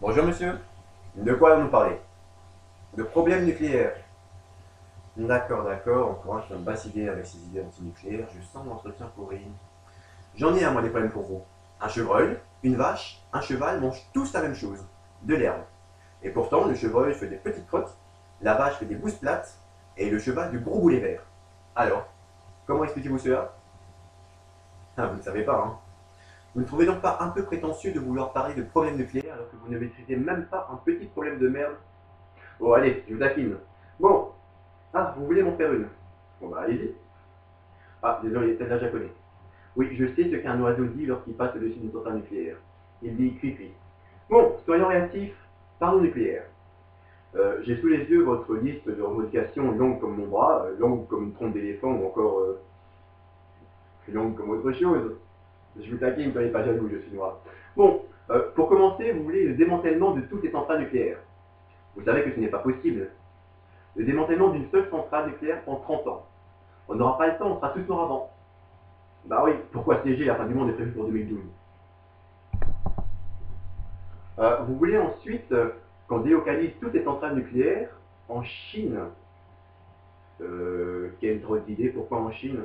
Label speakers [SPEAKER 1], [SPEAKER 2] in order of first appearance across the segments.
[SPEAKER 1] Bonjour monsieur, de quoi allons-nous parler? De problèmes nucléaires. D'accord, d'accord, encore un qui va me bassiner avec ses idées antinucléaires, je sens l'entretien pourri. J'en ai un moi des problèmes pour vous. Un chevreuil, une vache, un cheval mangent tous la même chose, de l'herbe. Et pourtant, le chevreuil fait des petites crottes, la vache fait des bousses plates, et le cheval du gros boulet vert. Alors, comment expliquez-vous cela? Ah, vous ne savez pas, hein. Vous ne trouvez donc pas un peu prétentieux de vouloir parler de problèmes nucléaires alors que vous ne maîtrisez même pas un petit problème de merde? Oh allez, je vous taquine. Bon, ah, vous voulez m'en faire une? Bon bah allez-y. Ah, désolé, celle-là je la connais. Oui, je sais ce qu'un oiseau dit lorsqu'il passe au-dessus d'une centrale nucléaire. Il dit cri-cri. Bon, soyons réactifs, parlons nucléaire. J'ai sous les yeux votre liste de revendications longue comme mon bras, longue comme une trompe d'éléphant ou encore longue comme autre chose. Je vous taquine, ne soyez pas jaloux, je suis noir. Bon, pour commencer, vous voulez le démantèlement de toutes les centrales nucléaires. Vous savez que ce n'est pas possible. Le démantèlement d'une seule centrale nucléaire prend 30 ans. On n'aura pas le temps, on sera tous morts avant. Bah oui, pourquoi siéger? La fin du monde est prévue pour 2012. Vous voulez ensuite qu'on délocalise toutes les centrales nucléaires en Chine. Quelle drôle d'idée, pourquoi en Chine?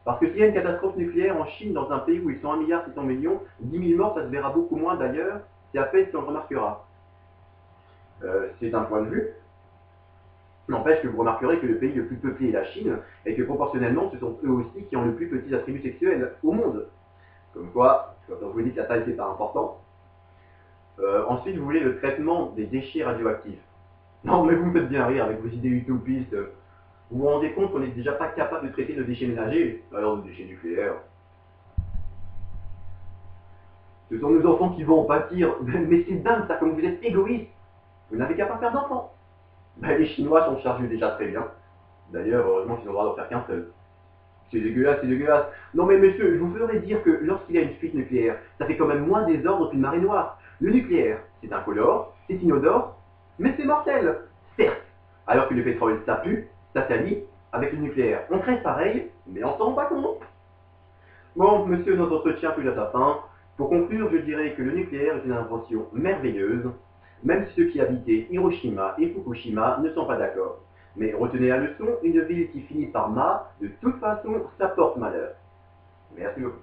[SPEAKER 1] Parce que s'il y a une catastrophe nucléaire en Chine, dans un pays où ils sont 1,6 milliard, 10 000 morts, ça se verra beaucoup moins d'ailleurs, c'est à peine si on le remarquera. C'est un point de vue. N'empêche que vous remarquerez que le pays le plus peuplé est la Chine, et que proportionnellement, ce sont eux aussi qui ont le plus petits attributs sexuels au monde. Comme quoi, quand on vous dit que la taille c'est pas important. Ensuite, vous voulez le traitement des déchets radioactifs. Non, mais vous me faites bien rire avec vos idées utopistes. Vous vous rendez compte qu'on n'est déjà pas capable de traiter nos déchets ménagers, alors nos déchets nucléaires. Ce sont nos enfants qui vont en pâtir. Mais c'est dingue ça, comme vous êtes égoïste. Vous n'avez qu'à pas faire d'enfants. Ben, les Chinois s'en chargent déjà très bien. D'ailleurs, heureusement qu'ils ont le droit d'en faire qu'un seul. C'est dégueulasse, c'est dégueulasse. Non mais monsieur, je vous ferai dire que lorsqu'il y a une fuite nucléaire, ça fait quand même moins désordre qu'une marée noire. Le nucléaire, c'est incolore, c'est inodore, mais c'est mortel, certes. Alors que le pétrole, ça pue, ça salit, avec le nucléaire, on crève pareil, mais on s'en rend pas compte. Bon, monsieur, notre entretien touche à sa fin. Pour conclure, je dirais que le nucléaire est une invention merveilleuse, même si ceux qui habitaient Hiroshima et Fukushima ne sont pas d'accord. Mais retenez la leçon, une ville qui finit par ma, de toute façon, ça porte malheur. Merci beaucoup.